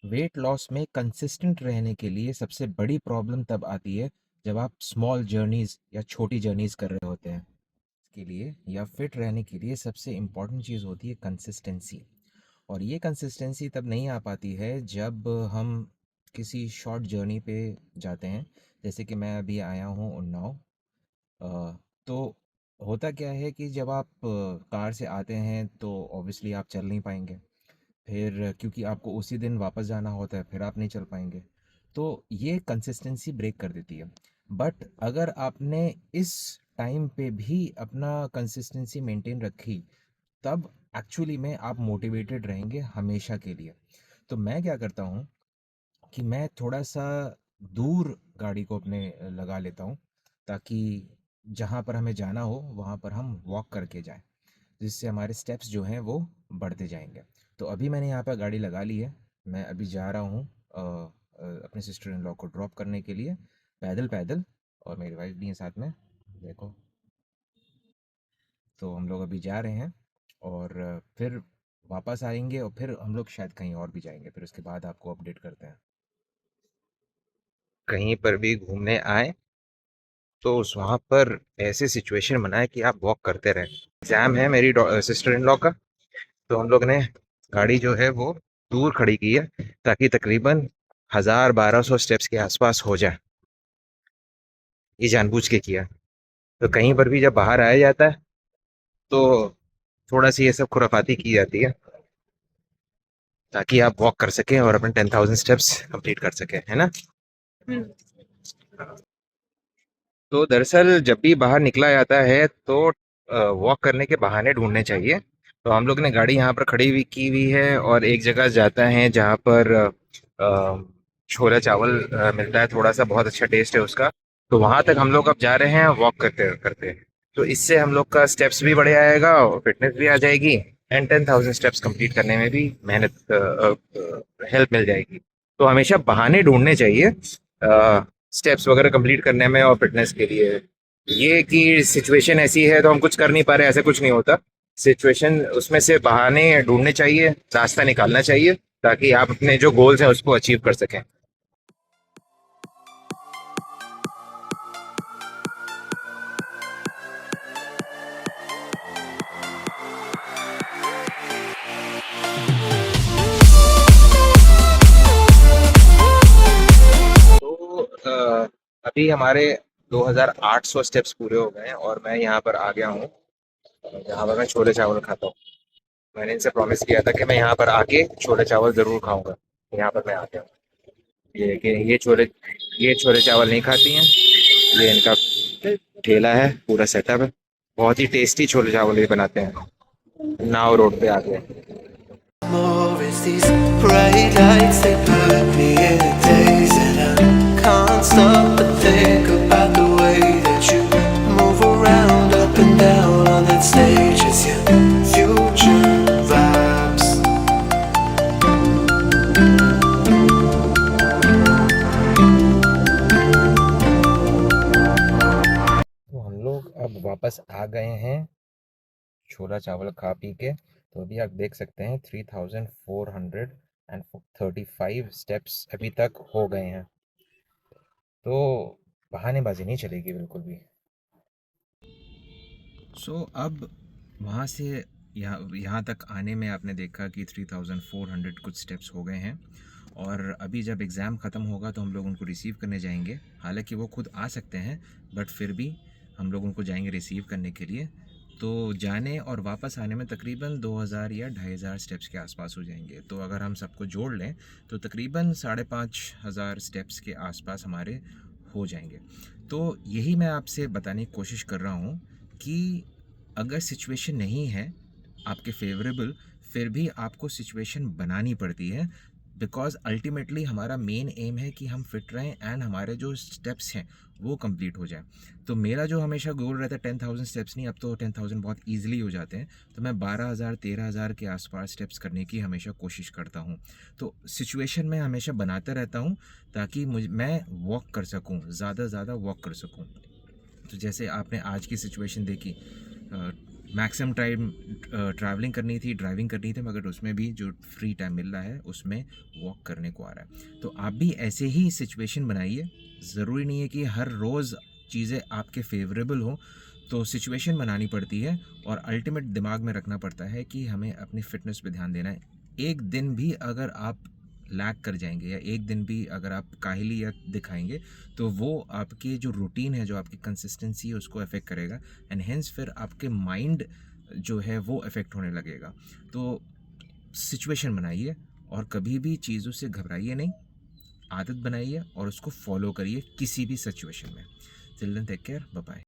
Weight loss में consistent रहने के लिए सबसे बड़ी प्रॉब्लम तब आती है जब आप स्मॉल जर्नीज़ या छोटी जर्नीज़ कर रहे होते हैं। के लिए या फिट रहने के लिए सबसे इम्पॉर्टेंट चीज़ होती है कंसिस्टेंसी। और ये कंसिस्टेंसी तब नहीं आ पाती है जब हम किसी शॉर्ट जर्नी पे जाते हैं। जैसे कि मैं अभी आया हूँ उन्नाव। तो होता क्या है कि जब आप कार से आते हैं तो ऑब्वियसली आप चल नहीं पाएंगे। फिर क्योंकि आपको उसी दिन वापस जाना होता है, फिर आप नहीं चल पाएंगे। तो ये कंसिस्टेंसी ब्रेक कर देती है। बट अगर आपने इस टाइम पे भी अपना कंसिस्टेंसी मेंटेन रखी, तब एक्चुअली में आप मोटिवेटेड रहेंगे हमेशा के लिए। तो मैं क्या करता हूँ कि मैं थोड़ा-सा दूर गाड़ी को अपने लगा लेता हूँ, ताकि जहाँ पर हमें जाना हो, वहाँ पर हम वॉक करके जाएँ, जिससे हमारे स्टेप्स जो हैं वो बढ़ते जाएँगे। तो अभी मैंने यहाँ पे गाड़ी लगा ली है, मैं अभी जा रहा हूँ अपने सिस्टर इन लॉ को ड्रॉप करने के लिए, पैदल-पैदल। और मेरी वाइफ़ भी है साथ में, देखो। तो हम लोग अभी जा रहे हैं और फिर वापस आएँगे और फिर हम लोग शायद कहीं और भी जाएँगे, फिर उसके बाद आपको अपडेट करते हैं। कहीं पर भी घूमने आए तो उस वहाँ पर ऐसी सिचुएशन बनाए कि आप वॉक करते रहें। एग्ज़ाम है मेरी सिस्टर इन लॉ का, तो हम लोग ने गाड़ी जो है वो दूर खड़ी की है, ताकि तकरीबन 1000-1200 स्टेप्स के आसपास हो जाए। ये जानबूझ के किया। तो कहीं पर भी जब बाहर आया जाता है तो थोड़ा सी ये सब खुराफाती की जाती है, ताकि आप वॉक कर सकें और अपने 10,000 स्टेप्स कंप्लीट कर सकें, है ना? तो दरअसल जब भी बाहर निकला जाता है तो वॉक करने के बहाने ढूंढने चाहिए। तो हम लोग ने गाड़ी यहाँ पर खड़ी हुई की हुई है और एक जगह जाता है जहाँ पर छोला चावल मिलता है, थोड़ा सा बहुत अच्छा टेस्ट है उसका। तो वहां तक हम लोग अब जा रहे हैं वॉक करते करते। तो इससे हम लोग का स्टेप्स भी बढ़ जाएगा और फिटनेस भी आ जाएगी, एंड 10,000 स्टेप्स कंप्लीट करने में भी मेहनत हेल्प मिल जाएगी। तो हमेशा बहाने ढूंढने चाहिए स्टेप्स वगैरह कंप्लीट करने में और फिटनेस के लिए। ये कि सिचुएशन ऐसी है तो हम कुछ कर नहीं पा रहे, ऐसा कुछ नहीं होता। सिचुएशन उसमें से बहाने ढूंढने चाहिए, रास्ता निकालना चाहिए, ताकि आप अपने जो गोल्स हैं उसको अचीव कर सकें। तो अभी हमारे 2800 स्टेप्स पूरे हो गए हैं और मैं यहाँ पर आ गया हूँ, यहाँ पर मैं छोले चावल खाता हूँ। मैंने इनसे प्रॉमिस किया था कि मैं यहाँ पर आके छोले चावल ज़रूर खाऊंगा। यहाँ पर मैं आ गया हूँ। ये कि ये छोले चावल नहीं खाती हैं। ये इनका ठेला है, पूरा सेटअप है। बहुत ही टेस्टी छोले चावल ये बनाते हैं। नाव रोड पे आ गए। More is these bright lights, they put me in a daze, and I can't stop but think about the way that you move around up and down on that stage. It's your future vibes. तो हम लोग अब वापस आ गए हैं छोला चावल खा P के। तो अभी आप देख सकते हैं 3435 स्टेप्स अभी तक हो गए हैं। तो बहानेबाजी नहीं चलेगी बिल्कुल भी। अब वहाँ से यहाँ यहाँ तक आने में आपने देखा कि 3400 कुछ स्टेप्स हो गए हैं। और अभी जब एग्ज़ाम ख़त्म होगा तो हम लोग उनको रिसीव करने जाएंगे। हालांकि वो खुद आ सकते हैं, बट फिर भी हम लोग उनको जाएंगे रिसीव करने के लिए। तो जाने और वापस आने में तकरीबन 2000 या 2500 स्टेप्स के आसपास हो जाएंगे। तो अगर हम सबको जोड़ लें तो तकरीबन 5500 स्टेप्स के आसपास हमारे हो जाएंगे। तो यही मैं आपसे बताने की कोशिश कर रहा हूँ कि अगर सिचुएशन नहीं है आपके फेवरेबल, फिर भी आपको सिचुएशन बनानी पड़ती है। बिकॉज अल्टीमेटली हमारा मेन एम है कि हम फिट रहें एंड हमारे जो स्टेप्स हैं वो कंप्लीट हो जाए। तो मेरा जो हमेशा गोल रहता है 10,000 स्टेप्स नहीं, अब तो 10,000 बहुत ईजिली हो जाते हैं। तो मैं 12,000 13,000 के आसपास स्टेप्स करने की हमेशा कोशिश करता हूँ। तो सिचुएशन में हमेशा बनाता रहता हूँ, ताकि मैं वॉक कर सकूँ, ज़्यादा से ज़्यादा वॉक कर सकूँ। तो जैसे आपने आज की सिचुएशन देखी, मैक्सिमम टाइम ट्रैवलिंग करनी थी, ड्राइविंग करनी थी, मगर उसमें भी जो फ्री टाइम मिल रहा है उसमें वॉक करने को आ रहा है। तो आप भी ऐसे ही सिचुएशन बनाइए। ज़रूरी नहीं है कि हर रोज़ चीज़ें आपके फेवरेबल हों, तो सिचुएशन बनानी पड़ती है और अल्टीमेट दिमाग में रखना पड़ता है कि हमें अपनी फ़िटनेस पे ध्यान देना है। एक दिन भी अगर आप लैग कर जाएँगे या एक दिन भी अगर आप काहली या दिखाएँगे, तो वो आपकी जो रूटीन है, जो आपकी कंसिस्टेंसी है, उसको अफ़ेक्ट करेगा एंड हेंस फिर आपके माइंड जो है वो अफ़ेक्ट होने लगेगा। तो सिचुएशन बनाइए और कभी भी चीज़ों से घबराइए नहीं, आदत बनाइए और उसको फ़ॉलो करिए किसी भी सिचुएशन में। Till then take care, bye bye.